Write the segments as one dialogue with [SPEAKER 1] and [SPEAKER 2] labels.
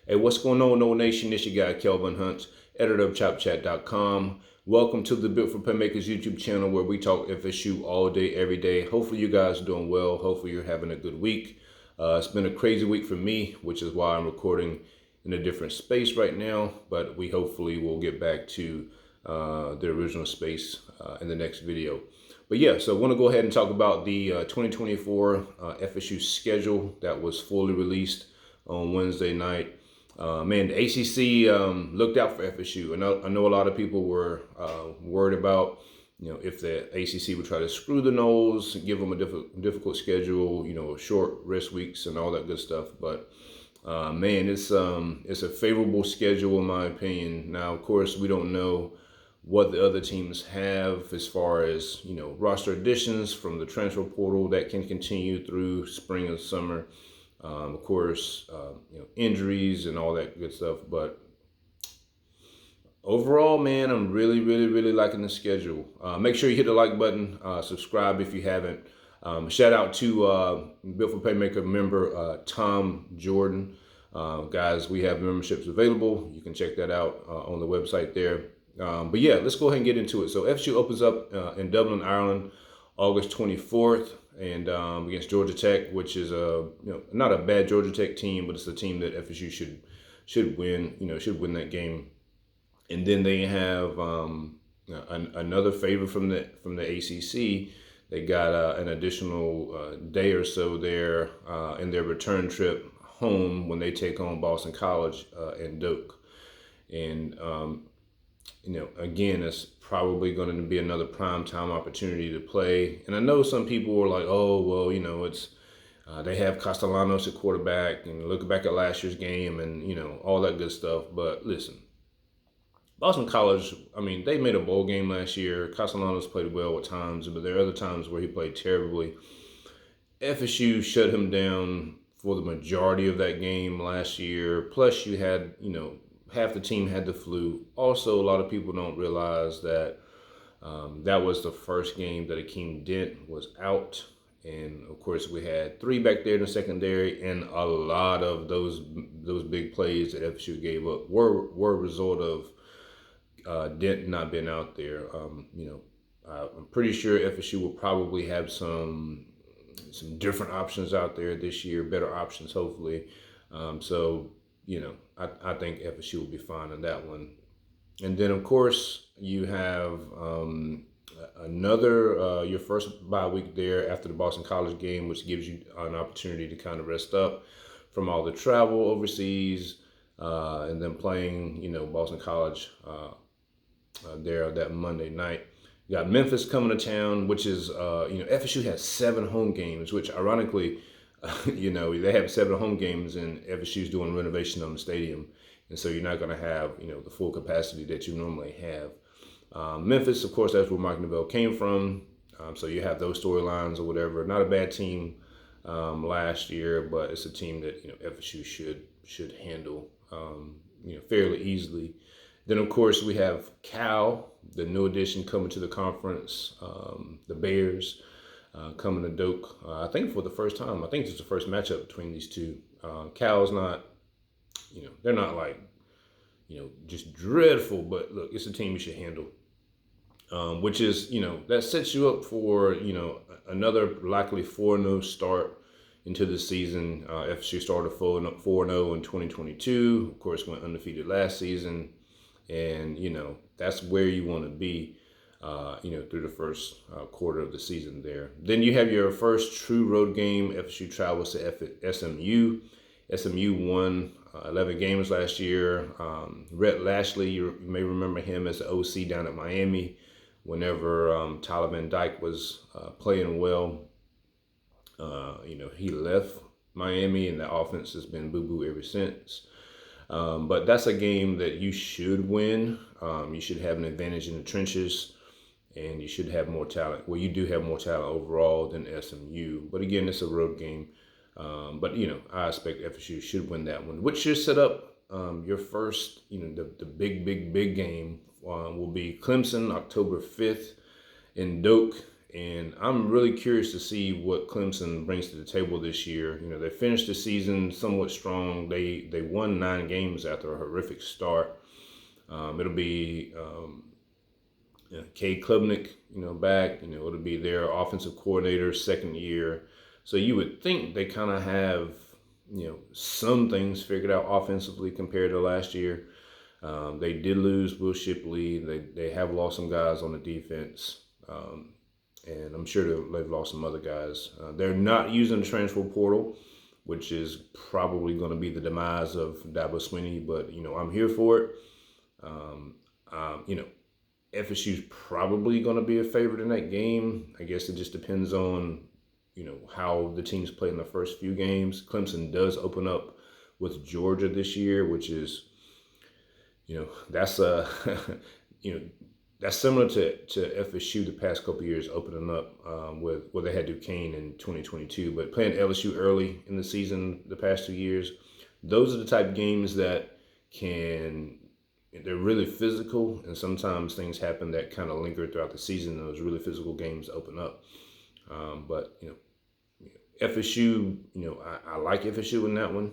[SPEAKER 1] Hey, what's going on, No Nation? This your guy, Kelvin Hunt, editor of ChopChat.com. Welcome to the Built for Playmakers YouTube channel where we talk FSU all day, every day. Hopefully you guys are doing well. Hopefully you're having a good week. It's been a crazy week for me, which is why I'm recording in a different space right now. But we hopefully will get back to the original space in the next video. But yeah, so I want to go ahead and talk about the 2024 FSU schedule that was fully released on Wednesday night. Man, the ACC looked out for FSU. I know a lot of people were worried about, if the ACC would try to screw the Noles, give them a difficult schedule, short rest weeks and all that good stuff. But man, it's a favorable schedule in my opinion. Now, of course, we don't know what the other teams have as far as, roster additions from the transfer portal that can continue through spring and summer. Of course, injuries and all that good stuff. But overall, man, I'm really liking the schedule. Make sure you hit the like button, subscribe if you haven't. Shout out to Built for Playmaker member Tom Jordan. Guys, we have memberships available. You can check that out on the website there. But yeah, let's go ahead and get into it. So FSU opens up in Dublin, Ireland, August 24th. And against Georgia Tech, which is not a bad Georgia Tech team, but it's a team that FSU should win. Should win that game. And then they have another favor from the ACC. They got an additional day or so there in their return trip home when they take on Boston College and Doak. And again, it's probably going to be another prime time opportunity to play. And I know some people were like, oh, well, it's they have Castellanos at quarterback and look back at last year's game and, all that good stuff. But listen, Boston College, they made a bowl game last year. Castellanos played well at times, but there are other times where he played terribly. FSU shut him down for the majority of that game last year. Plus you had, half the team had the flu. Also, a lot of people don't realize that that was the first game that Akeem Dent was out. And of course, we had 3 back there in the secondary, and a lot of those big plays that FSU gave up were a result of Dent not being out there. I'm pretty sure FSU will probably have some different options out there this year, better options, hopefully. I think FSU will be fine on that one. And then, of course, you have another, your first bye week there after the Boston College game, which gives you an opportunity to kind of rest up from all the travel overseas and then playing, Boston College there that Monday night. You got Memphis coming to town, which is, FSU has 7 home games, which ironically, they have 7 home games and FSU's doing renovation on the stadium. And so you're not going to have, the full capacity that you normally have. Memphis, of course, that's where Mike Novell came from. So you have those storylines or whatever. Not a bad team last year, but it's a team that, FSU should handle, fairly easily. Then, of course, we have Cal, the new addition coming to the conference, the Bears. Coming to Doak, I think for the first time. I think it's the first matchup between these two. Cal's not, they're not like, just dreadful, but look, it's a team you should handle. Which is, that sets you up for, another likely 4-0 start into the season. FSU started 4-0 in 2022. Of course, went undefeated last season. And, that's where you want to be. Through the first quarter of the season there. Then you have your first true road game. FSU travels to SMU. SMU won 11 games last year. Rhett Lashley, you may remember him as the OC down at Miami whenever Tyler Van Dyke was playing well. He left Miami and the offense has been boo-boo ever since. But that's a game that you should win. You should have an advantage in the trenches. And you should have more talent. Well, you do have more talent overall than SMU. But again, it's a road game. But, I expect FSU should win that one, which should set up your first, the big game will be Clemson, October 5th in Doak. And I'm really curious to see what Clemson brings to the table this year. They finished the season somewhat strong. They won 9 games after a horrific start. It'll be Cade Klubnik, back. It'll be their offensive coordinator, second year. So you would think they kind of have, some things figured out offensively compared to last year. They did lose Will Shipley. They have lost some guys on the defense. And I'm sure they've lost some other guys. They're not using the transfer portal, which is probably going to be the demise of Dabo Swinney, but, I'm here for it. FSU's probably going to be a favorite in that game. I guess it just depends on, how the teams play in the first few games. Clemson does open up with Georgia this year, which is, that's that's similar to FSU the past couple of years opening up with where they had Duquesne in 2022, but playing LSU early in the season the past 2 years, those are the type of games that they're really physical, and sometimes things happen that kind of linger throughout the season. Those really physical games open up. But FSU, I like FSU in that one.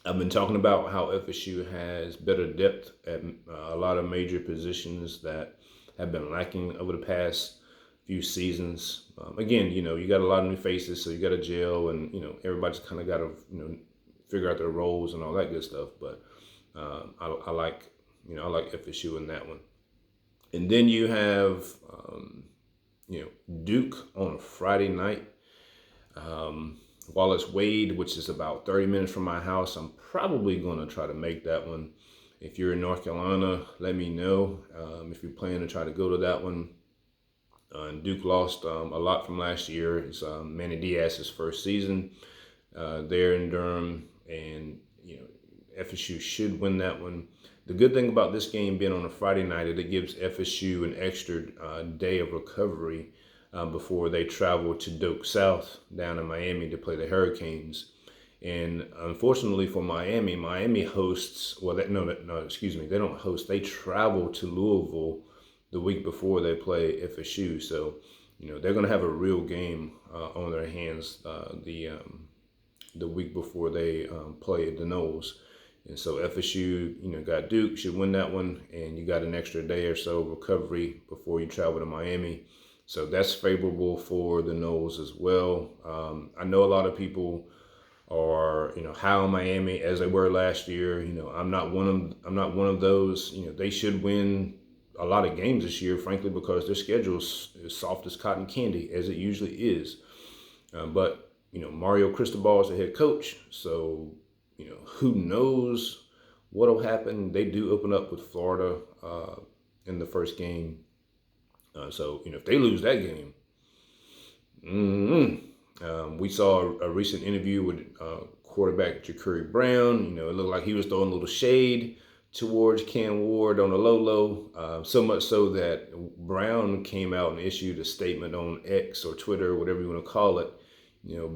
[SPEAKER 1] I've been talking about how FSU has better depth at a lot of major positions that have been lacking over the past few seasons. Again, you got a lot of new faces, so you got to gel, and everybody's kind of got to figure out their roles and all that good stuff. But I like FSU in that one. And then you have Duke on a Friday night. Wallace Wade, which is about 30 minutes from my house. I'm probably going to try to make that one. If you're in North Carolina, let me know if you're planning to try to go to that one. Duke lost a lot from last year. It's Manny Diaz's first season there in Durham, and FSU should win that one. The good thing about this game being on a Friday night is it gives FSU an extra day of recovery before they travel to Doak South down in Miami to play the Hurricanes. And unfortunately for Miami hosts, they don't host. They travel to Louisville the week before they play FSU. So, they're going to have a real game on their hands the week before they play the Noles. And so FSU, got Duke, should win that one, and you got an extra day or so recovery before you travel to Miami. So that's favorable for the Noles as well. I know a lot of people are, high on Miami as they were last year. I'm not one of those. They should win a lot of games this year, frankly, because their schedule is soft as cotton candy, as it usually is. But Mario Cristobal is the head coach, so who knows what'll happen. They do open up with Florida in the first game. So if they lose that game, we saw a recent interview with quarterback Jacob Brown. It looked like he was throwing a little shade towards Cam Ward on the low, so much so that Brown came out and issued a statement on X or Twitter, whatever you want to call it.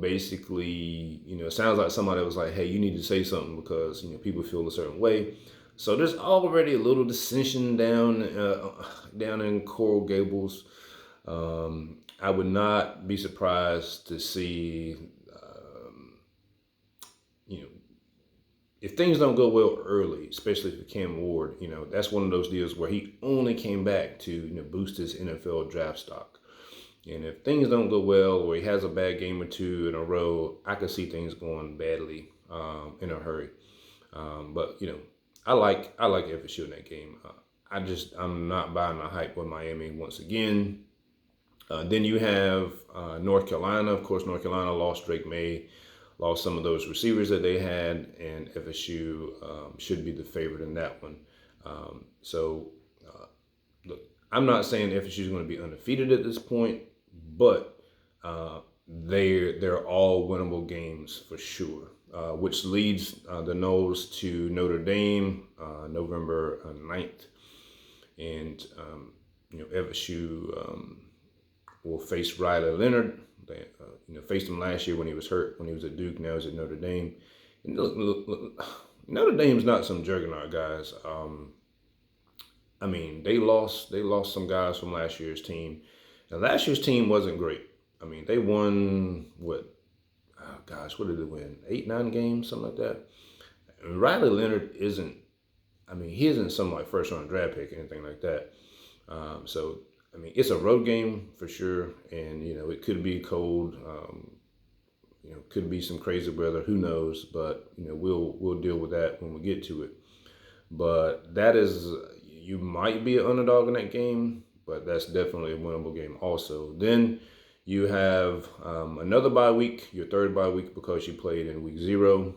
[SPEAKER 1] Basically, it sounds like somebody was like, hey, you need to say something because, people feel a certain way. So there's already a little dissension down in Coral Gables. I would not be surprised to see, if things don't go well early, especially for Cam Ward, that's one of those deals where he only came back to boost his NFL draft stock. And if things don't go well, or he has a bad game or two in a row, I could see things going badly in a hurry. But I like FSU in that game. I'm not buying the hype with Miami once again. Then you have North Carolina. Of course, North Carolina lost Drake May, lost some of those receivers that they had, and FSU should be the favorite in that one. Look, I'm not saying FSU is going to be undefeated at this point, but they're all winnable games for sure. Which leads the Noles to Notre Dame November 9th. And, FSU will face Riley Leonard. They faced him last year when he was hurt, when he was at Duke. Now he's at Notre Dame. And look, Notre Dame's not some juggernaut, guys. They lost some guys from last year's team. Now, last year's team wasn't great. I mean, they won, what, oh gosh, what did they win? 8, 9 games, something like that. And Riley Leonard isn't, I mean, he isn't some like first round draft pick or anything like that. So, I mean, it's a road game for sure. And, it could be cold. Could be some crazy weather. Who knows? But, we'll deal with that when we get to it. But you might be an underdog in that game, but that's definitely a winnable game also. Then you have another bye week, your third bye week, because you played in week 0.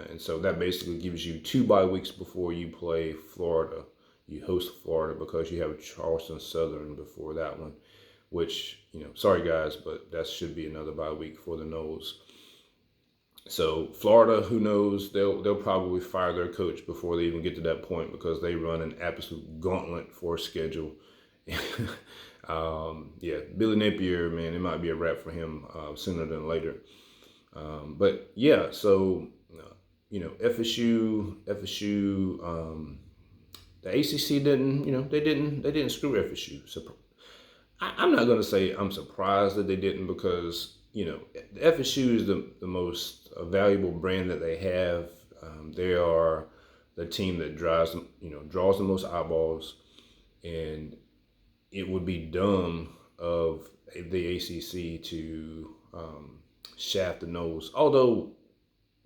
[SPEAKER 1] And so that basically gives you 2 bye weeks before you play Florida. You host Florida because you have Charleston Southern before that one, which, sorry guys, but that should be another bye week for the Noles. So Florida, who knows? They'll probably fire their coach before they even get to that point because they run an absolute gauntlet for a schedule. Billy Napier, man, it might be a wrap for him sooner than later. But yeah, so FSU, the ACC didn't, they didn't screw FSU. So I'm not going to say I'm surprised that they didn't because the FSU is the most valuable brand that they have. They are the team that draws the most eyeballs, and it would be dumb of the ACC to shaft the Noles. Although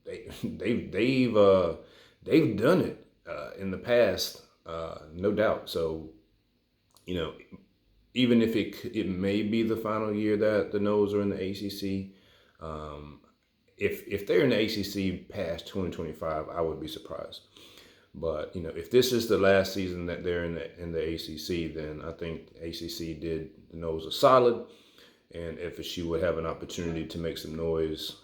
[SPEAKER 1] they've done it in the past, no doubt. So even if it may be the final year that the Noles are in the ACC, if they're in the ACC past 2025, I would be surprised. But if this is the last season that they're in the ACC, then I think ACC did the Noles a solid, and FSU would have an opportunity to make some noise.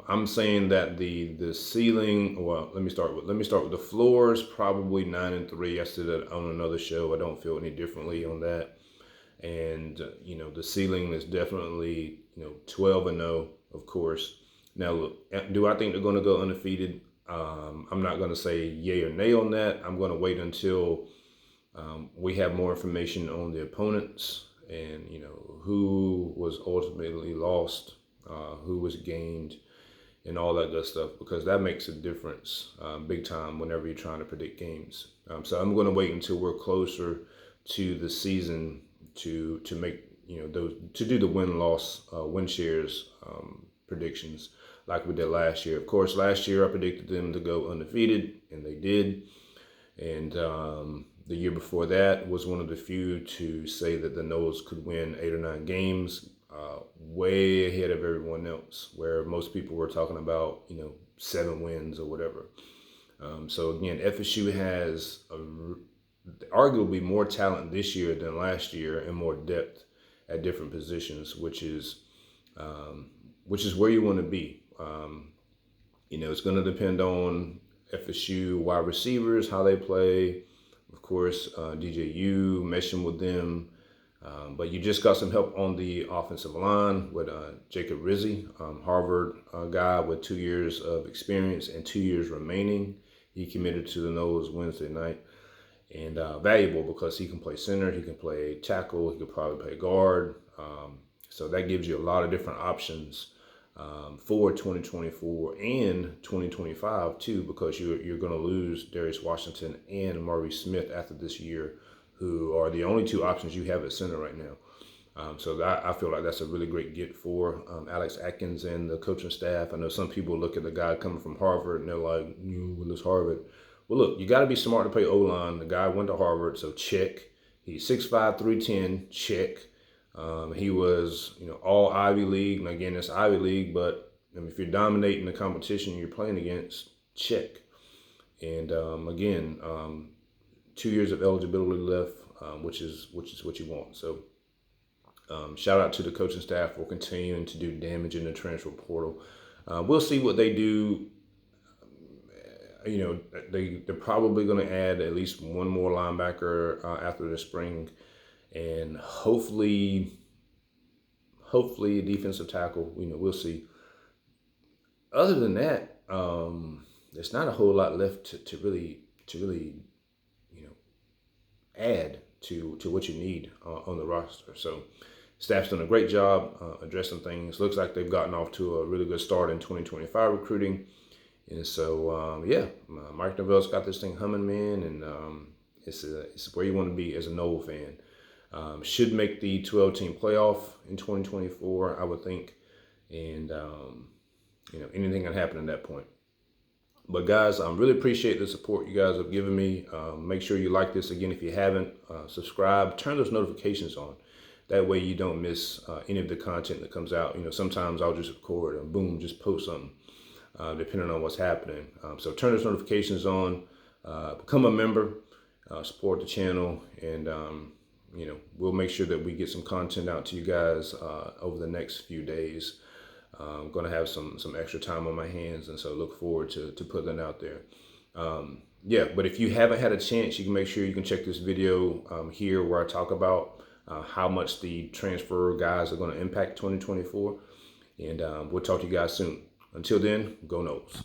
[SPEAKER 1] I'm saying that the ceiling. Well, let me start with the floors. Probably 9-3. I said that on another show. I don't feel any differently on that. And the ceiling is definitely 12-0, of course. Now look, do I think they're going to go undefeated? I'm not going to say yay or nay on that. I'm going to wait until we have more information on the opponents and who was ultimately lost, who was gained, and all that good stuff, because that makes a difference big time whenever you're trying to predict games. So I'm going to wait until we're closer to the season to make to do the win shares predictions like we did last year. Of course, last year I predicted them to go undefeated, and they did. And the year before that was one of the few to say that the Noles could win 8 or 9 games, way ahead of everyone else, where most people were talking about 7 wins or whatever. So again, FSU has arguably more talent this year than last year and more depth at different positions, which is where you want to be. It's going to depend on FSU wide receivers, how they play. Of course, DJU, meshing with them. But you just got some help on the offensive line with Jacob Rizy, Harvard guy with 2 years of experience and 2 years remaining. He committed to the Noles Wednesday night. And valuable because he can play center, he can play tackle, he could probably play guard. So that gives you a lot of different options for 2024 and 2025 too, because you're going to lose Darius Washington and Maurice Smith after this year, who are the only 2 options you have at center right now. So I feel like that's a really great get for Alex Atkins and the coaching staff. I know some people look at the guy coming from Harvard and they're like, well, it's Harvard. Well, look, you got to be smart to play O-line. The guy went to Harvard, so check. He's 6'5", 310, check. He was, all Ivy League. And again, it's Ivy League, but if you're dominating the competition you're playing against, check. And again, 2 years of eligibility left, which is what you want. So shout out to the coaching staff for continuing to do damage in the transfer portal. We'll see what they do. They're probably going to add at least one more linebacker after the spring, and hopefully a defensive tackle. We'll see. Other than that, there's not a whole lot left to really add to what you need on the roster. So Staff's done a great job addressing things. Looks like they've gotten off to a really good start in 2025 recruiting. And so, Mike Norvell's got this thing humming, man, and it's where you want to be as a Noles fan. Should make the 12-team playoff in 2024, I would think, and anything can happen at that point. But guys, I really appreciate the support you guys have given me. Make sure you like this again if you haven't. Subscribe, turn those notifications on. That way you don't miss any of the content that comes out. Sometimes I'll just record and boom, just post something, depending on what's happening. So turn those notifications on, become a member, support the channel, and we'll make sure that we get some content out to you guys over the next few days. I'm going to have some extra time on my hands, and so look forward to putting that out there. But if you haven't had a chance, you can make sure you can check this video here where I talk about how much the transfer guys are going to impact 2024. And we'll talk to you guys soon. Until then, go Noles.